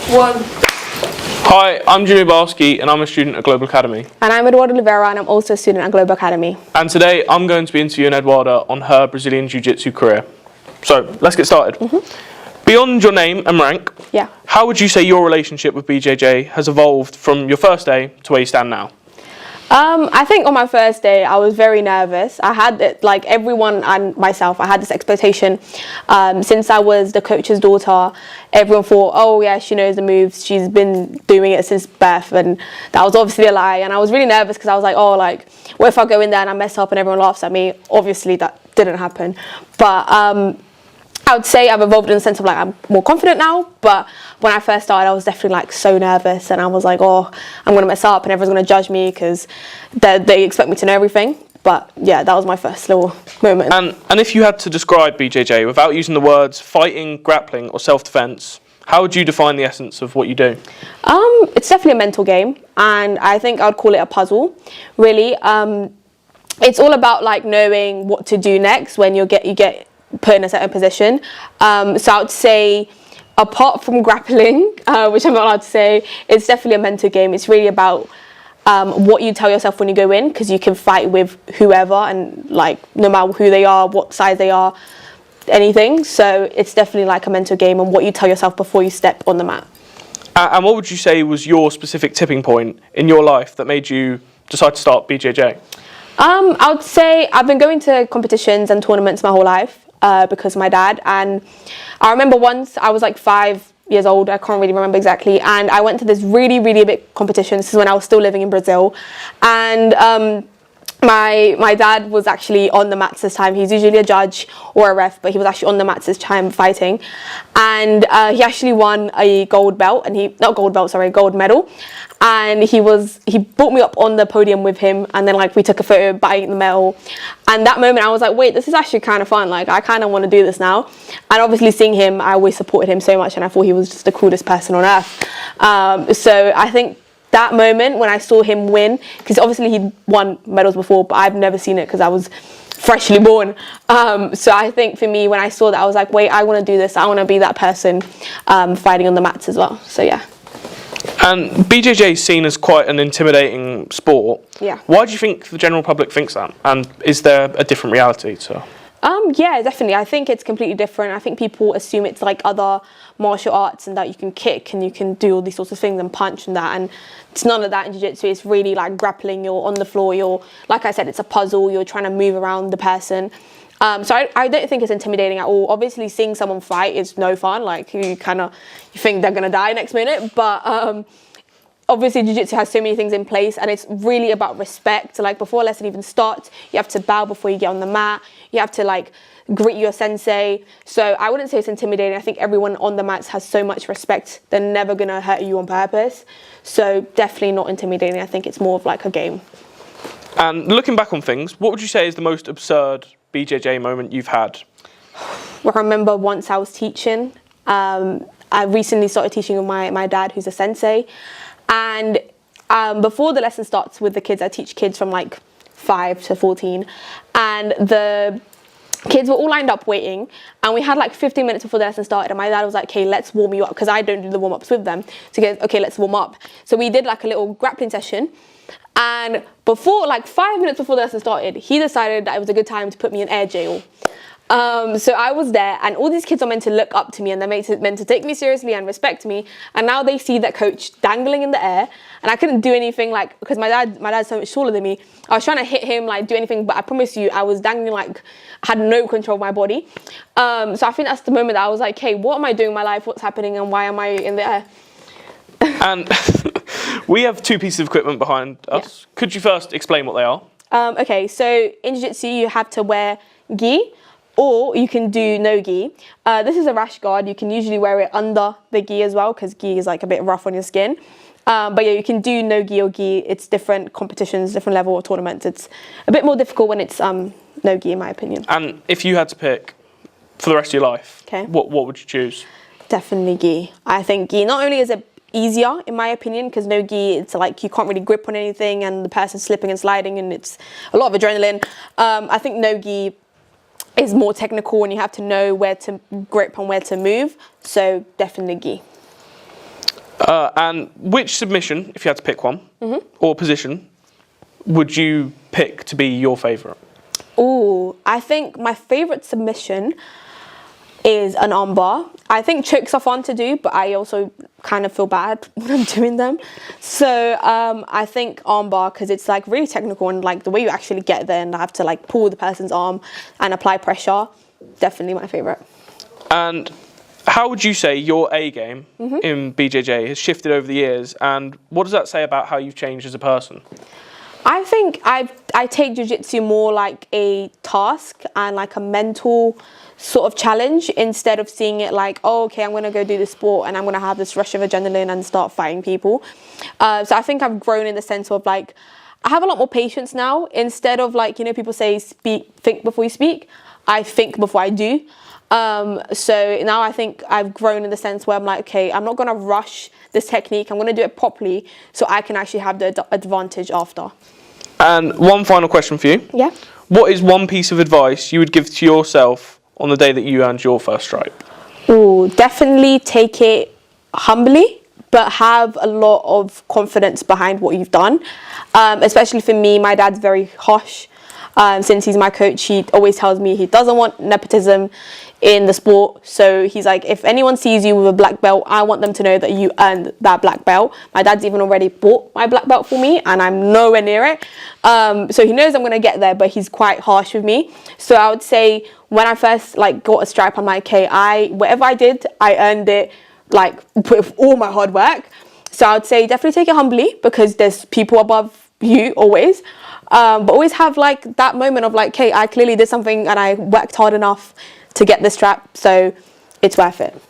One. Hi, I'm Jimmy Barsky and I'm a student at Global Academy. And I'm Edwarda and I'm also a student at Global Academy. And today I'm going to be interviewing Edwarda on her Brazilian Jiu-Jitsu career. So let's get started. Beyond your name and rank, how would you say your relationship with BJJ has evolved from your first day to where you stand now? I think on my first day I was very nervous. I had it, like everyone and myself, I had this expectation. Since I was the coach's daughter, everyone thought, oh yeah, she knows the moves, she's been doing it since birth, and that was obviously a lie. And I was really nervous because I was like, oh, like, what if I go in there and I mess up and everyone laughs at me? Obviously that didn't happen, but I would say I've evolved in the sense of like I'm more confident now, but when I first started I was definitely like so nervous and I was like, oh, I'm going to mess up and everyone's going to judge me because they expect me to know everything. But yeah, that was my first little moment. And if you had to describe BJJ without using the words fighting, grappling or self-defense, how would you define the essence of what you do? It's definitely a mental game, and I think I would call it a puzzle, really. It's all about like knowing what to do next when you get put in a certain position. So I would say, apart from grappling, which I'm not allowed to say, it's definitely a mental game. It's really about what you tell yourself when you go in, because you can fight with whoever and like no matter who they are, what size they are, anything. So it's definitely like a mental game and what you tell yourself before you step on the mat. And what would you say was your specific tipping point in your life that made you decide to start BJJ? I would say I've been going to competitions and tournaments my whole life. Because of my dad, and I remember once I was like 5 years old, I can't really remember exactly, and I went to this really big competition. This is when I was still living in Brazil, and my dad was actually on the mats this time. He's usually a judge or a ref, but he was actually on the mats this time fighting, and he actually won a gold medal. And he brought me up on the podium with him, and then like we took a photo biting the medal. And that moment I was like, wait, this is actually kind of fun, like I kind of want to do this now. And obviously seeing him, I always supported him so much and I thought he was just the coolest person on earth. So I think that moment when I saw him win, because obviously he'd won medals before, but I've never seen it because I was freshly born. So I think for me, when I saw that, I was like, wait, I want to do this. I want to be that person fighting on the mats as well. So yeah. And BJJ is seen as quite an intimidating sport. Yeah. Why do you think the general public thinks that? And is there a different reality to? Yeah, definitely. I think it's completely different. I think people assume it's like other martial arts and that you can kick and you can do all these sorts of things and punch and that. And it's none of that in jiu-jitsu. It's really like grappling. You're on the floor. You're, like I said, it's a puzzle. You're trying to move around the person. So I don't think it's intimidating at all. Obviously, seeing someone fight is no fun. Like you think they're gonna die next minute. But obviously, jiu-jitsu has so many things in place, and it's really about respect. So, like before a lesson even starts, you have to bow before you get on the mat. You have to like greet your sensei. So I wouldn't say it's intimidating. I think everyone on the mats has so much respect. They're never gonna hurt you on purpose. So definitely not intimidating. I think it's more of like a game. And looking back on things, what would you say is the most absurd BJJ moment you've had? Well, I remember once I was teaching. I recently started teaching with my dad, who's a sensei. And before the lesson starts with the kids, I teach kids from like 5 to 14. And the kids were all lined up waiting. And we had like 15 minutes before the lesson started. And my dad was like, okay, let's warm you up. Because I don't do the warm-ups with them. So he goes, okay, let's warm up. So we did like a little grappling session. And before, like 5 minutes before the lesson started, he decided that it was a good time to put me in air jail. So I was there, and all these kids are meant to look up to me and they're meant to take me seriously and respect me. And now they see that coach dangling in the air, and I couldn't do anything, like, because my dad's so much taller than me. I was trying to hit him, like do anything, but I promise you, I was dangling, like had no control of my body. So I think that's the moment that I was like, hey, what am I doing in my life? What's happening, and why am I in the air? And we have 2 pieces of equipment behind us. Yeah. Could you first explain what they are? Okay, so in jiu-jitsu you have to wear gi, or you can do no gi. This is a rash guard. You can usually wear it under the gi as well, because gi is like a bit rough on your skin. But yeah, you can do no gi or gi. It's different competitions, different level of tournaments. It's a bit more difficult when it's no gi, in my opinion. And if you had to pick for the rest of your life, what would you choose? Definitely gi. I think gi, not only is it easier in my opinion, because no gi, it's like you can't really grip on anything and the person's slipping and sliding and it's a lot of adrenaline. I think no gi is more technical and you have to know where to grip and where to move, so definitely gi. And which submission, if you had to pick one, or position, would you pick to be your favourite? Ooh, I think my favourite submission is an armbar. I think chokes are fun to do, but I also kind of feel bad when I'm doing them. So I think armbar, because it's like really technical, and like the way you actually get there and I have to like pull the person's arm and apply pressure, definitely my favourite. And how would you say your A game in BJJ has shifted over the years, and what does that say about how you've changed as a person? I think I take jiu-jitsu more like a task and like a mental sort of challenge, instead of seeing it like, oh, okay, I'm going to go do this sport and I'm going to have this rush of adrenaline and start fighting people. So I think I've grown in the sense of like, I have a lot more patience now. Instead of like, you know, people say think before you speak, I think before I do. So now I think I've grown in the sense where I'm like, okay, I'm not going to rush this technique. I'm going to do it properly so I can actually have the advantage after. And one final question for you. Yeah. What is one piece of advice you would give to yourself on the day that you earned your first stripe? Ooh, definitely take it humbly, but have a lot of confidence behind what you've done. Especially for me, my dad's very harsh. Since he's my coach, he always tells me he doesn't want nepotism in the sport. So he's like, if anyone sees you with a black belt, I want them to know that you earned that black belt. My dad's even already bought my black belt for me and I'm nowhere near it. So he knows I'm going to get there, but he's quite harsh with me. So I would say when I first like got a stripe, I'm like, okay, whatever I did, I earned it like with all my hard work. So I would say definitely take it humbly, because there's people above you always. But always have like that moment of like, okay, I clearly did something and I worked hard enough to get this strap, so it's worth it.